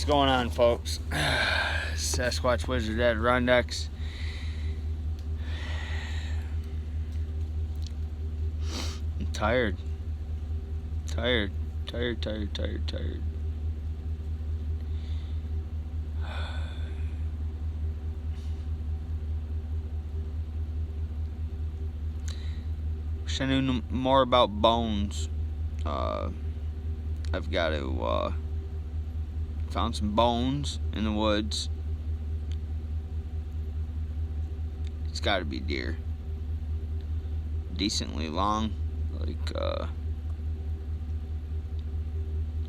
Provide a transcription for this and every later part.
What's going on, folks? Sasquatch Wizard Adirondacks. I'm tired. Tired. Wish I knew more about bones. I've got to, found some bones in the woods. It's got to be deer. Decently long, like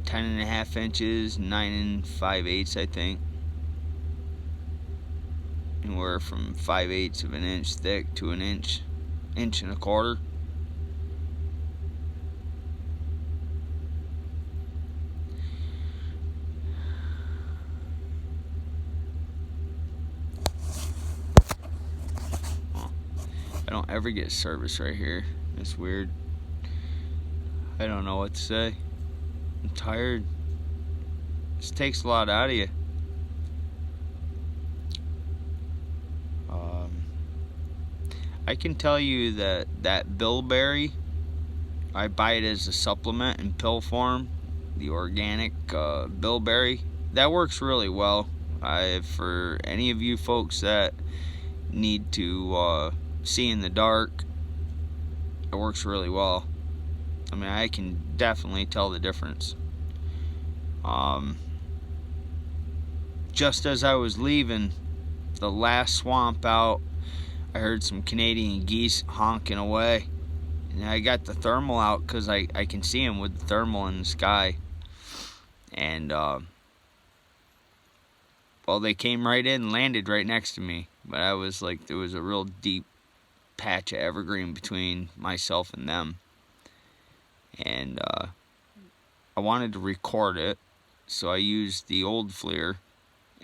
10.5 inches, 9 5/8, I think. Anywhere from 5/8 of an inch thick to an inch and a quarter. I don't ever get service right here. It's weird. I don't know what to say. I'm tired. This takes a lot out of you. I can tell you that bilberry, I buy it as a supplement in pill form. The organic bilberry, that works really well. For any of you folks that need to see in the dark, it works really well. I mean, I can definitely tell the difference. Just as I was leaving the last swamp out, I heard some Canadian geese honking away. And I got the thermal out because I can see them with the thermal in the sky. And, well, they came right in and landed right next to me. But I was like, there was a real deep patch of evergreen between myself and them. And I wanted to record it, so I used the old FLIR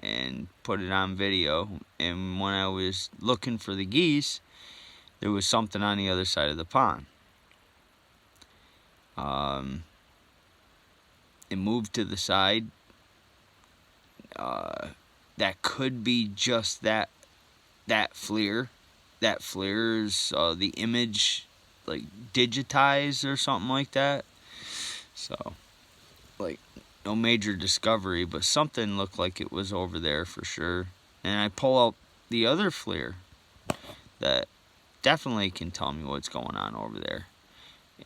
and put it on video. And when I was looking for the geese, there was something on the other side of the pond. It moved to the side. That could be just that FLIR. That FLIR is the image like digitized or something like that. So, like, no major discovery, but something looked like it was over there for sure. And I pull out the other FLIR that definitely can tell me what's going on over there.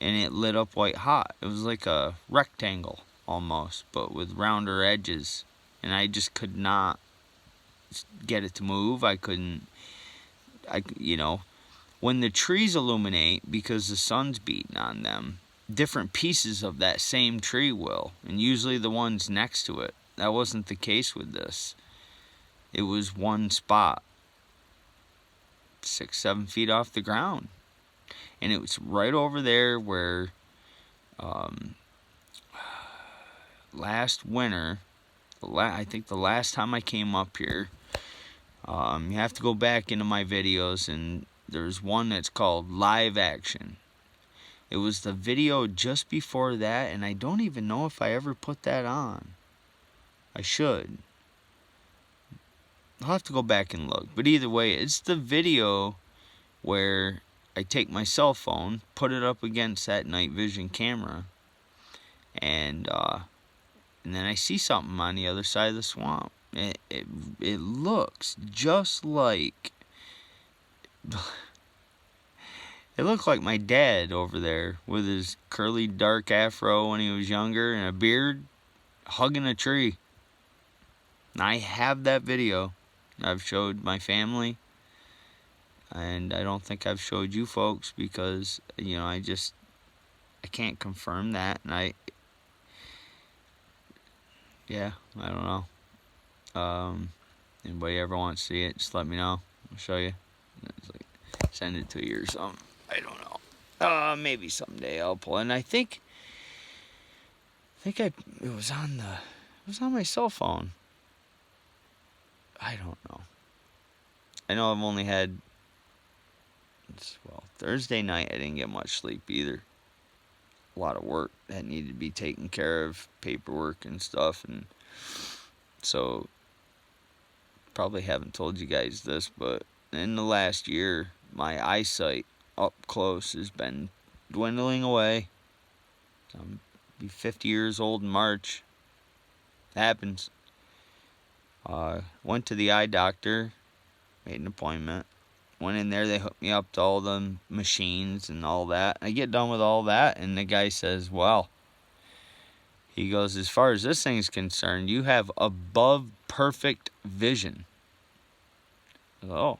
And it lit up white hot. It was like a rectangle almost, but with rounder edges. And I just could not get it to move. You know, when the trees illuminate because the sun's beating on them, different pieces of that same tree will, and usually the ones next to it. That wasn't the case with this. It was one spot, 6-7 feet off the ground, and it was right over there where last winter, I think the last time I came up here, you have to go back into my videos, and there's one that's called Live Action. It was the video just before that, and I don't even know if I ever put that on. I should. I'll have to go back and look. But either way, it's the video where I take my cell phone, put it up against that night vision camera, and then I see something on the other side of the swamp. It looks just like... It looked like my dad over there with his curly dark afro when he was younger and a beard, hugging a tree. And I have that video. I've showed my family, and I don't think I've showed you folks because, you know, I can't confirm that. And yeah, I don't know. Anybody ever wants to see it, just let me know. I'll show you. It's like, send it to you or something. I don't know. Maybe someday I'll pull. And I think it was on my cell phone. I don't know. I know I've only had, well, Thursday night I didn't get much sleep either. A lot of work that needed to be taken care of, paperwork and stuff, and So, probably haven't told you guys this, but in the last year, my eyesight up close has been dwindling away. I'm be 50 years old in March. It happens. Went to the eye doctor, made an appointment. Went in there, they hooked me up to all the machines and all that. I get done with all that, and the guy says, well, he goes, as far as this thing's concerned, you have above perfect vision. I go, oh.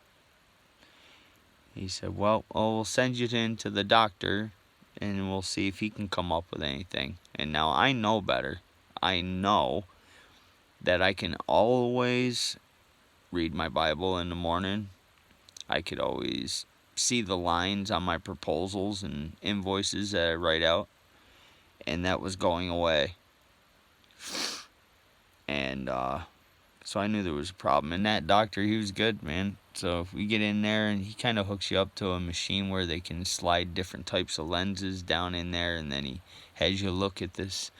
He said, well, we'll send you into the doctor, and we'll see if he can come up with anything. And now I know better. I know that I can always read my Bible in the morning. I could always see the lines on my proposals and invoices that I write out. And that was going away. And so I knew there was a problem. And that doctor, he was good, man. So we get in there, and he kind of hooks you up to a machine where they can slide different types of lenses down in there. And then he has you look at this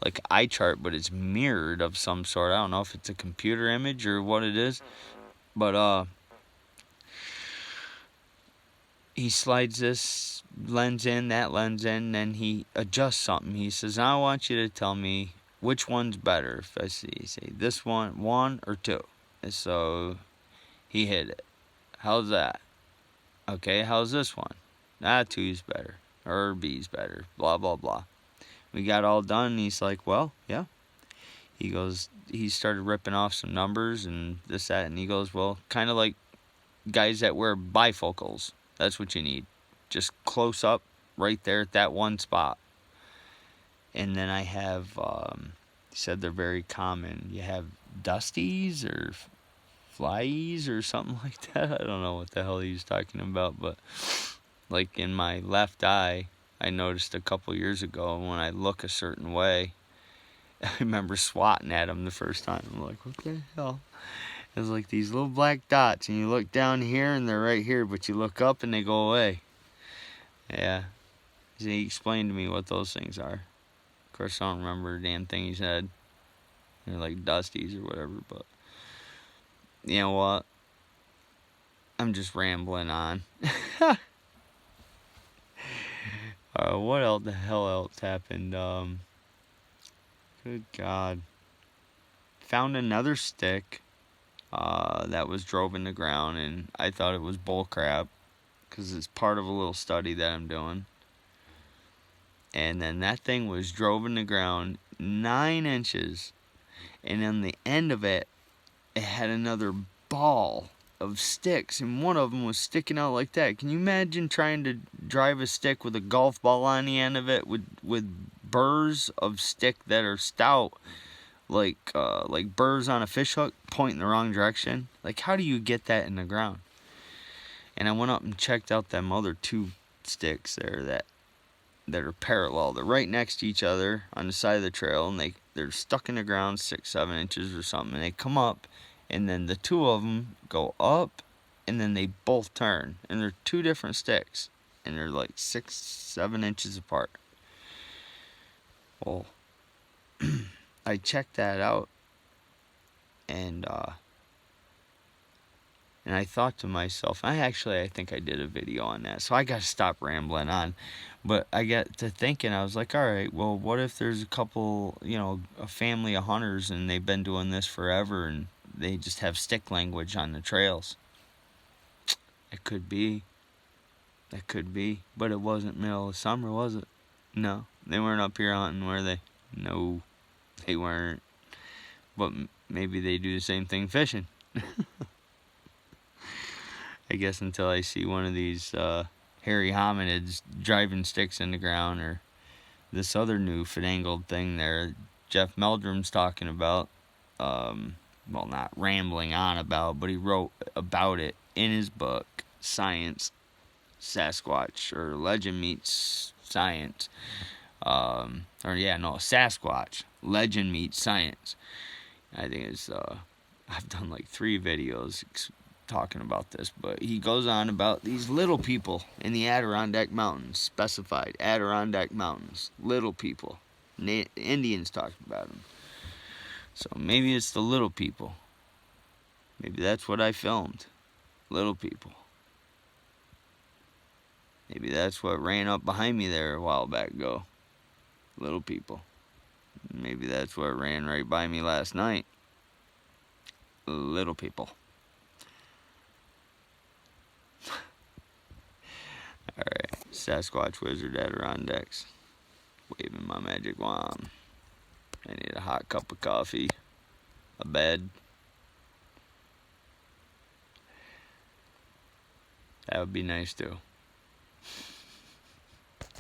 like eye chart, but it's mirrored of some sort. I don't know if it's a computer image or what it is. But he slides this lens in, that lens in, and then he adjusts something. He says, I want you to tell me which one's better. If I say this one or two. And so he hit it. How's that? Okay, how's this one? Two's better. Or B's better. Blah, blah, blah. We got all done, and he's like, well, yeah. He goes, he started ripping off some numbers and this, that, and he goes, well, kind of like guys that wear bifocals. That's what you need. Just close up right there at that one spot. And then I have, he said they're very common. You have dusties or flies or something like that. I don't know what the hell he was talking about, but like in my left eye, I noticed a couple years ago when I look a certain way, I remember swatting at them the first time. I'm like, what the hell? It's like these little black dots, and you look down here and they're right here, but you look up and they go away. Yeah. So he explained to me what those things are. Of course, I don't remember a damn thing he said. They're like dusties or whatever, but you know what? I'm just rambling on. What else the hell else happened? Good God. Found another stick that was drove in the ground, and I thought it was bull crap because it's part of a little study that I'm doing. And then that thing was drove in the ground 9 inches, and on the end of it, it had another ball of sticks, and one of them was sticking out like that. Can you imagine trying to drive a stick with a golf ball on the end of it with burrs of stick that are stout, like burrs on a fish hook, pointing the wrong direction? Like, how do you get that in the ground? And I went up and checked out them other 2 sticks there that are parallel. They're right next to each other on the side of the trail, and they're stuck in the ground 6-7 inches or something, and they come up, and then the 2 of them go up, and then they both turn, and they're 2 different sticks, and they're like 6-7 inches apart. Well, I checked that out, and I thought to myself, I think I did a video on that, so I got to stop rambling on. But I got to thinking, I was like, all right, well, what if there's a couple, a family of hunters, and they've been doing this forever, and they just have stick language on the trails? It could be. It could be. But it wasn't middle of summer, was it? No. They weren't up here hunting, were they? No, they weren't. But maybe they do the same thing fishing. I guess until I see one of these hairy hominids driving sticks in the ground, or this other new finagled thing there Jeff Meldrum's talking about. Well, not rambling on about, but he wrote about it in his book, Science, Sasquatch, or Legend Meets Science. Sasquatch, Legend Meets Science. I think it's, I've done like 3 videos talking about this, but he goes on about these little people in the Adirondack Mountains, specified Adirondack Mountains, little people. Indians talked about them. So maybe it's the little people. Maybe that's what I filmed. Little people. Maybe that's what ran up behind me there a while back ago. Little people. Maybe that's what ran right by me last night. Little people. Alright, Sasquatch Wizard Adirondacks. Waving my magic wand. I need a hot cup of coffee. A bed. That would be nice too.